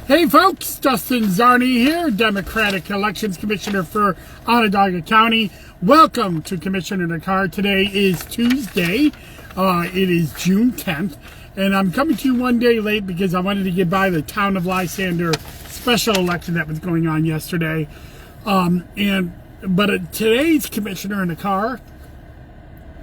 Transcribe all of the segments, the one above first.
Hey folks, Dustin Zarni here, Democratic Elections Commissioner for Onondaga County. Welcome to Commissioner in the Car. Today is Tuesday. It is June 10th, and I'm coming to you one day late because I wanted to get by the town of Lysander special election that was going on yesterday. But today's Commissioner in the Car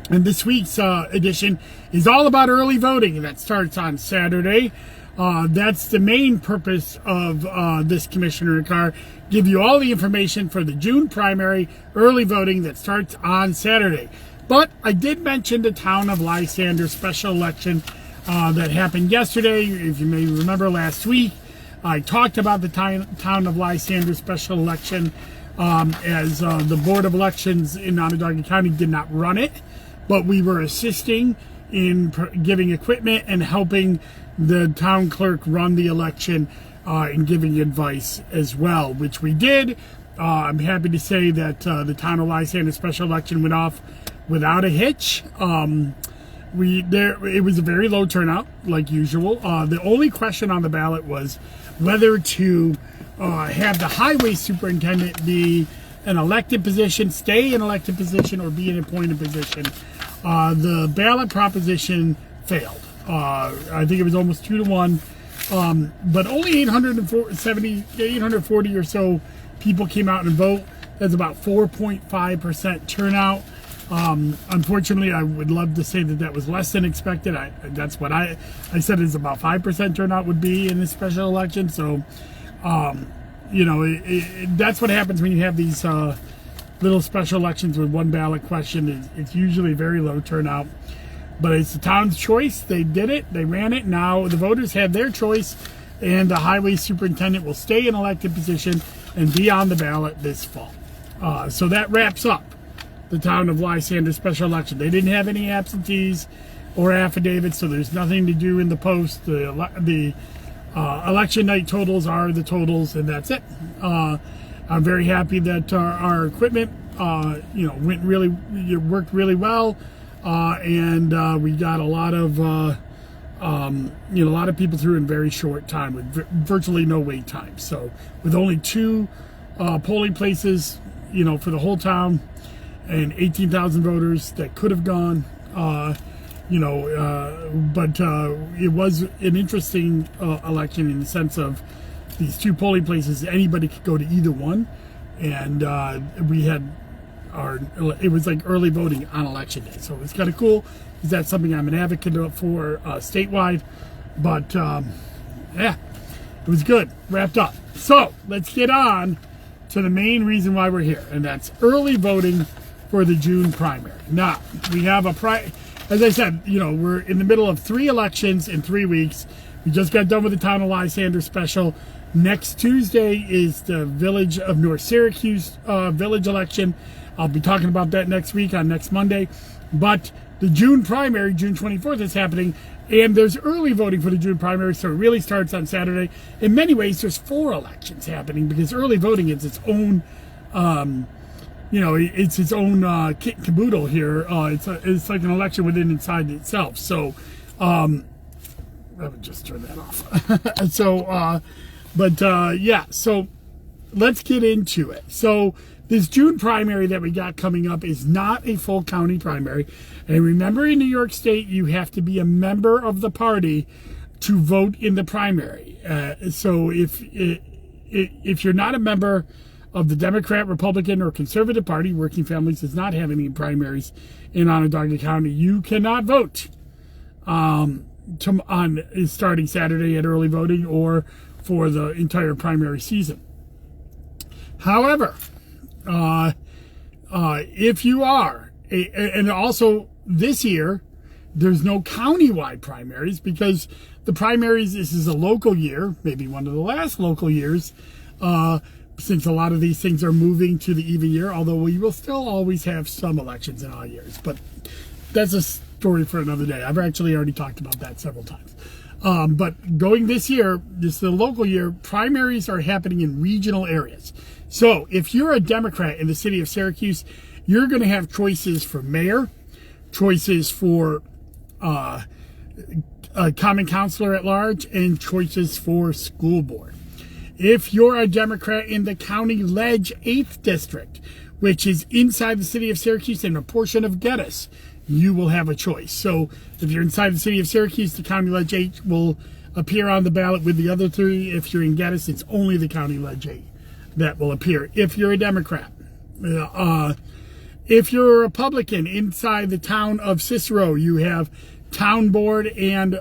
and this week's edition is all about early voting that starts on Saturday. That's the main purpose of this Commissioner in the Car. Give you all the information for the June primary early voting that starts on Saturday. But I did mention the town of Lysander special election that happened yesterday. If you may remember last week, I talked about the town of Lysander special election as the Board of Elections in Onondaga County did not run it, but we were assisting in giving equipment and helping the town clerk run the election and giving advice as well, which we did. I'm happy to say that the town of Lysander special election went off without a hitch. It was a very low turnout, like usual. The only question on the ballot was whether to have the highway superintendent be an elected position, stay an elected position, or be an appointed position. The ballot proposition failed. I think it was almost 2-1, but only 840 or so people came out and vote. That's about 4.5% turnout. Unfortunately, I would love to say that that was less than expected. That's what I said is about 5% turnout would be in this special election. So, that's what happens when you have these little special elections with one ballot question. It's usually very low turnout. But it's the town's choice. They did it. They ran it. Now the voters have their choice, and the highway superintendent will stay in elected position and be on the ballot this fall. So that wraps up the town of Lysander special election. They didn't have any absentees or affidavits, so there's nothing to do in the post. The election night totals are the totals, and that's it. I'm very happy that our equipment, worked really well. And we got a lot of people through in very short time with virtually no wait time. So with only 2 polling places, for the whole town and 18,000 voters that could have gone, but it was an interesting election in the sense of these 2 polling places. Anybody could go to either one, and we had. It was like early voting on election day, so it's kind of cool because that's something I'm an advocate for statewide. But it was good. Wrapped up. So let's get on to the main reason why we're here, and that's early voting for the June primary. Now we have as I said, we're in the middle of 3 elections in 3 weeks. We just got done with the town of Lysander special. Next Tuesday is the Village of North Syracuse village election. I'll be talking about that next week on next Monday. But the June primary, June 24th, is happening, and there's early voting for the June primary, so it really starts on Saturday. In many ways, there's 4 elections happening because early voting is its own, it's its own kit and caboodle here. It's like an election inside itself. So, I would just turn that off. So let's get into it. So this June primary that we got coming up is not a full county primary. And remember, in New York State, you have to be a member of the party to vote in the primary. So if you're not a member of the Democrat, Republican, or Conservative Party, Working Families does not have any primaries in Onondaga County, you cannot vote on starting Saturday at early voting or for the entire primary season. However, if you are, and also this year, there's no countywide primaries because the primaries, this is a local year, maybe one of the last local years, since a lot of these things are moving to the even year, although we will still always have some elections in all years. But that's a story for another day. I've actually already talked about that several times. But going this year, this is the local year, primaries are happening in regional areas. So if you're a Democrat in the city of Syracuse, you're going to have choices for mayor, choices for a common councilor at large, and choices for school board. If you're a Democrat in the County Ledge 8th District, which is inside the city of Syracuse and a portion of Geddes, you will have a choice. So if you're inside the city of Syracuse, the County Ledge 8 will appear on the ballot with the other three. If you're in Geddes, it's only the County Ledge 8 that will appear if you're a Democrat. If you're a Republican inside the town of Cicero, you have town board and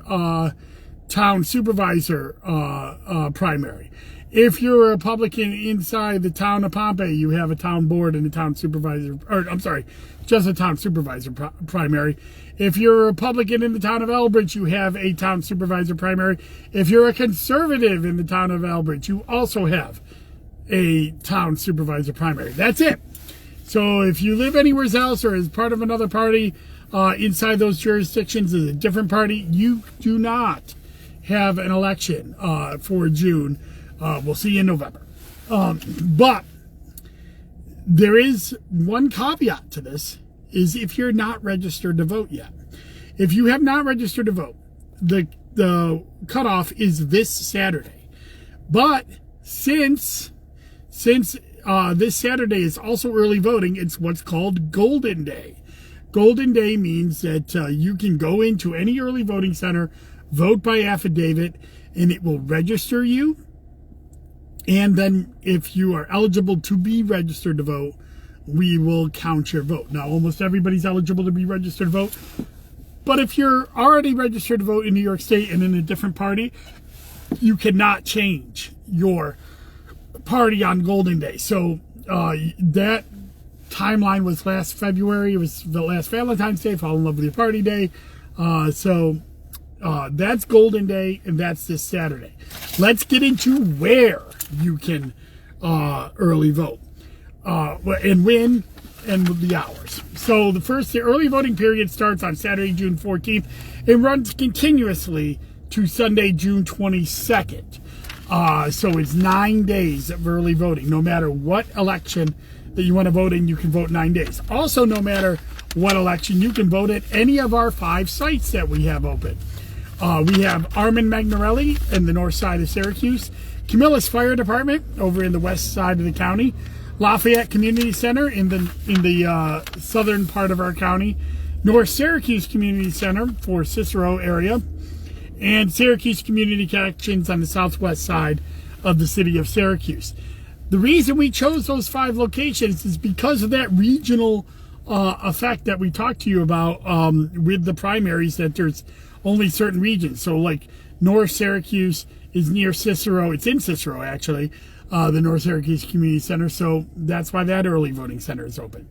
town supervisor primary. If you're a Republican inside the town of Pompey, you have a town board and a town supervisor, or I'm sorry, just a town supervisor primary. If you're a Republican in the town of Elbridge, you have a town supervisor primary. If you're a conservative in the town of Elbridge, you also have a town supervisor primary. That's it. So if you live anywhere else or as part of another party inside those jurisdictions as a different party, you do not have an election for June. We'll see you in November. But there is one caveat to this, is if you're not registered to vote yet. If you have not registered to vote, the cutoff is this Saturday. But since this Saturday is also early voting, it's what's called Golden Day. Golden Day means that you can go into any early voting center, vote by affidavit, and it will register you. And then if you are eligible to be registered to vote, we will count your vote. Now, almost everybody's eligible to be registered to vote. But if you're already registered to vote in New York State and in a different party, you cannot change your party on Golden Day. So that timeline was last February. It was the last Valentine's Day, Fall in Love with Your Party Day. So that's Golden Day, and that's this Saturday. Let's get into where you can early vote and when and the hours. So the early voting period starts on Saturday, June 14th. It runs continuously to Sunday, June 22nd. So it's 9 days of early voting. No matter what election that you want to vote in, you can vote 9 days. Also, no matter what election, you can vote at any of our 5 sites that we have open. We have Armin Magnarelli in the north side of Syracuse, Camillus Fire Department over in the west side of the county, Lafayette Community Center in the southern part of our county, North Syracuse Community Center for Cicero area, and Syracuse Community Corrections on the southwest side of the city of Syracuse. The reason we chose those 5 locations is because of that regional effect that we talked to you about with the primaries, that there's only certain regions. So like North Syracuse is near Cicero. It's in Cicero, actually, the North Syracuse Community Center. So that's why that early voting center is open.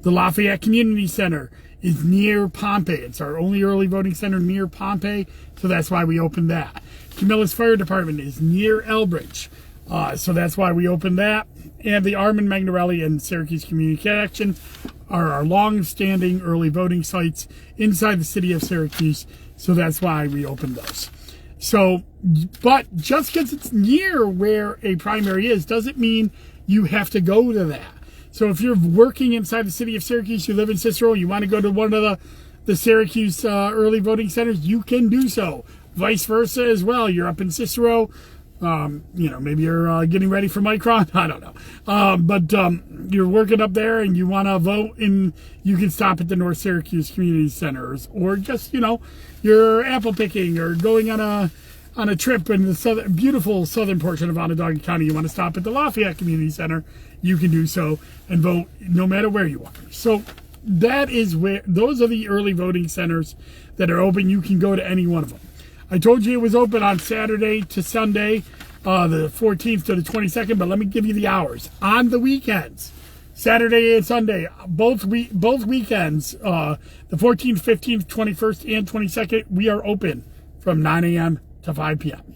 The Lafayette Community Center is near Pompey. It's our only early voting center near Pompey. So that's why we opened that. Camillus Fire Department is near Elbridge. So that's why we opened that. And the Armin Magnarelli and Syracuse Community Corrections are our long-standing early voting sites inside the city of Syracuse. So that's why we opened those. So, but just because it's near where a primary is doesn't mean you have to go to that. So if you're working inside the city of Syracuse, you live in Cicero, you want to go to one of the Syracuse early voting centers, you can do so. Vice versa as well. You're up in Cicero. Maybe you're getting ready for Micron. I don't know. But you're working up there and you want to vote, and you can stop at the North Syracuse Community Centers, or just, you're apple picking or going on a trip in the beautiful southern portion of Onondaga County. You want to stop at the Lafayette Community Center. You can do so and vote no matter where you are. So that is those are the early voting centers that are open. You can go to any one of them. I told you it was open on Saturday to Sunday, the 14th to the 22nd, but let me give you the hours. On the weekends, Saturday and Sunday, both weekends, the 14th, 15th, 21st, and 22nd, we are open from 9 a.m. to 5 p.m.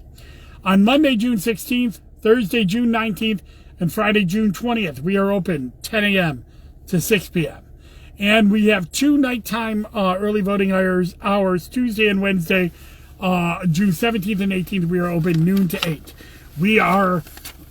On Monday, June 16th, Thursday, June 19th, and Friday, June 20th, we are open 10 a.m. to 6 p.m. And we have 2 nighttime early voting hours, Tuesday and Wednesday, June 17th and 18th, we are open noon to 8. We are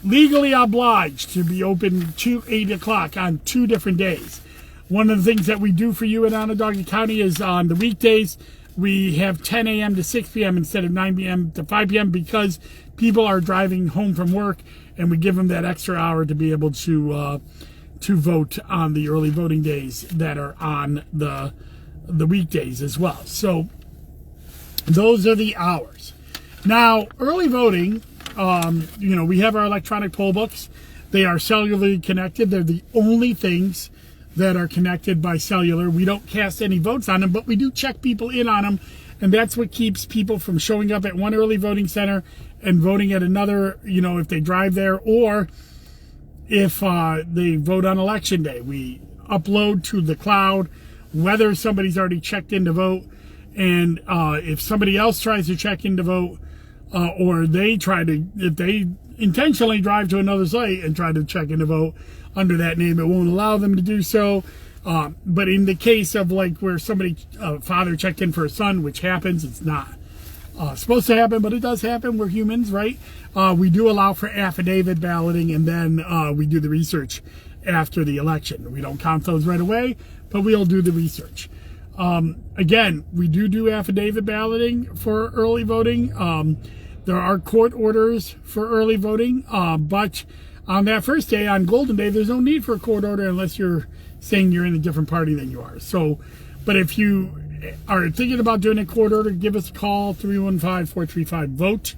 legally obliged to be open to 8 o'clock on 2 different days. One of the things that we do for you in Onondaga County is on the weekdays, we have 10 a.m. to 6 p.m. instead of 9 p.m. to 5 p.m. because people are driving home from work, and we give them that extra hour to be able to vote on the early voting days that are on the weekdays as well. So those are the hours. Now, early voting, we have our electronic poll books. They are cellularly connected. They're the only things that are connected by cellular. We don't cast any votes on them, but we do check people in on them. And that's what keeps people from showing up at one early voting center and voting at another, if they drive there, or if they vote on election day. We upload to the cloud whether somebody's already checked in to vote. And if somebody else tries to check in to vote, or if they intentionally drive to another site and try to check in to vote under that name, it won't allow them to do so. But in the case of where somebody, father checked in for a son, which happens, it's not supposed to happen, but it does happen. We're humans, right? We do allow for affidavit balloting, and then we do the research after the election. We don't count those right away, but we'll do the research. Again, we do affidavit balloting for early voting. There are court orders for early voting, but on that first day, on Golden Day, there's no need for a court order unless you're saying you're in a different party than you are. So, but if you are thinking about doing a court order, give us a call, 315-435-VOTE,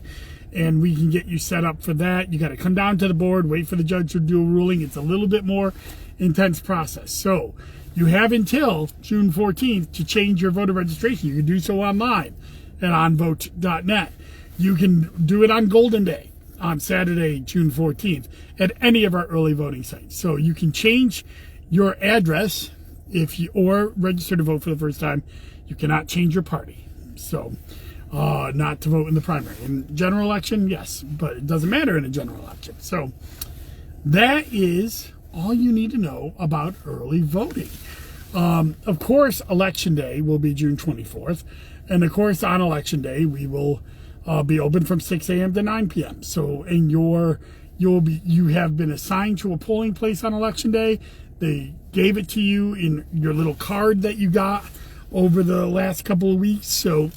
and we can get you set up for that. You got to come down to the board, wait for the judge to do a ruling. It's a little bit more intense process. So you have until June 14th to change your voter registration. You can do so online at onvote.net. You can do it on Golden Day, on Saturday, June 14th, at any of our early voting sites. So you can change your address or register to vote for the first time. You cannot change your party. So not to vote in the primary. In general election, yes, but it doesn't matter in a general election. So that is all you need to know about early voting. Of course, Election Day will be June 24th. And of course, on Election Day, we will be open from 6 a.m. to 9 p.m. So, and you have been assigned to a polling place on Election Day. They gave it to you in your little card that you got over the last couple of weeks. So,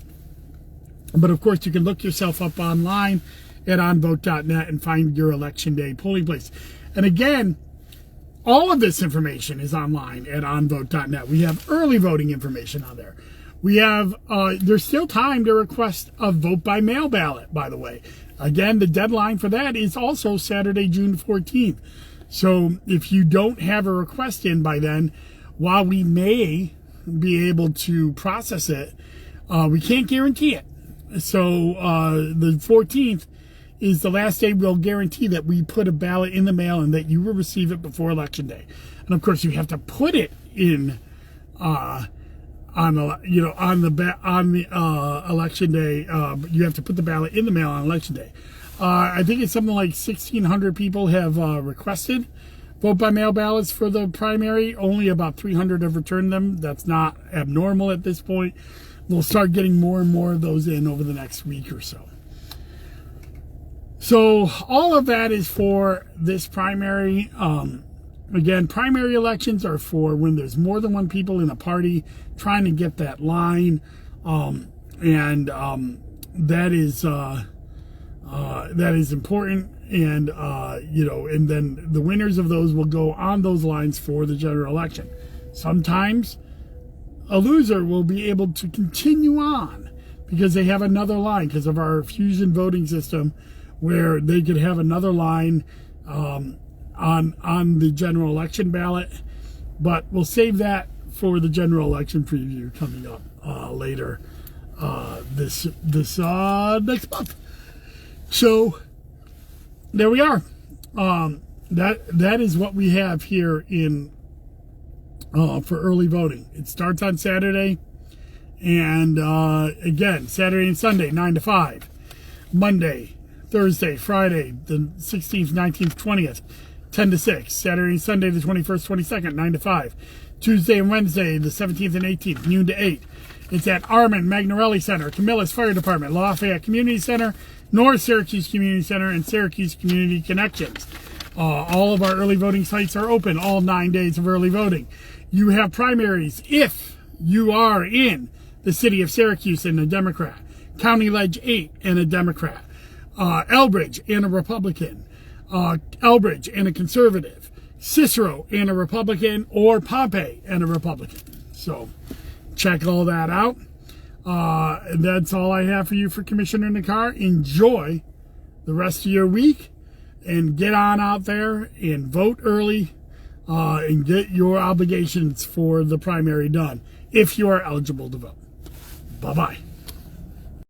but of course, you can look yourself up online at onvote.net and find your Election Day polling place. And again, all of this information is online at onvote.net. We have early voting information on there. We have, there's still time to request a vote by mail ballot, by the way. Again, the deadline for that is also Saturday, June 14th. So if you don't have a request in by then, while we may be able to process it, we can't guarantee it. So the 14th is the last day we'll guarantee that we put a ballot in the mail and that you will receive it before Election Day. And of course, you have to put it in on the Election Day. You have to put the ballot in the mail on Election Day. I think it's something like 1,600 people have requested vote by mail ballots for the primary. Only about 300 have returned them. That's not abnormal at this point. We'll start getting more and more of those in over the next week or so. So all of that is for this primary. Again, primary elections are for when there's more than one people in a party trying to get that line. That is important. And, and then the winners of those will go on those lines for the general election. Sometimes a loser will be able to continue on because they have another line because of our fusion voting system where they could have another line on the general election ballot. But we'll save that for the general election preview coming up later this next month. So there we are. That is what we have here in for early voting. It starts on Saturday, and again, Saturday and Sunday, 9 to 5. Monday, Thursday, Friday, the 16th, 19th, 20th, 10 to 6. Saturday and Sunday, the 21st, 22nd, 9 to 5. Tuesday and Wednesday, the 17th and 18th, noon to 8. It's at Armand Magnarelli Center, Camillus Fire Department, Lafayette Community Center, North Syracuse Community Center, and Syracuse Community Connections. All of our early voting sites are open all 9 days of early voting. You have primaries if you are in the city of Syracuse and a Democrat, County Ledge 8 and a Democrat, Elbridge and a Republican, Elbridge and a conservative, Cicero and a Republican, or Pompey and a Republican. So check all that out. And that's all I have for you for Commissioner Nakar. Enjoy the rest of your week and get on out there and vote early and get your obligations for the primary done if you are eligible to vote. Bye-bye.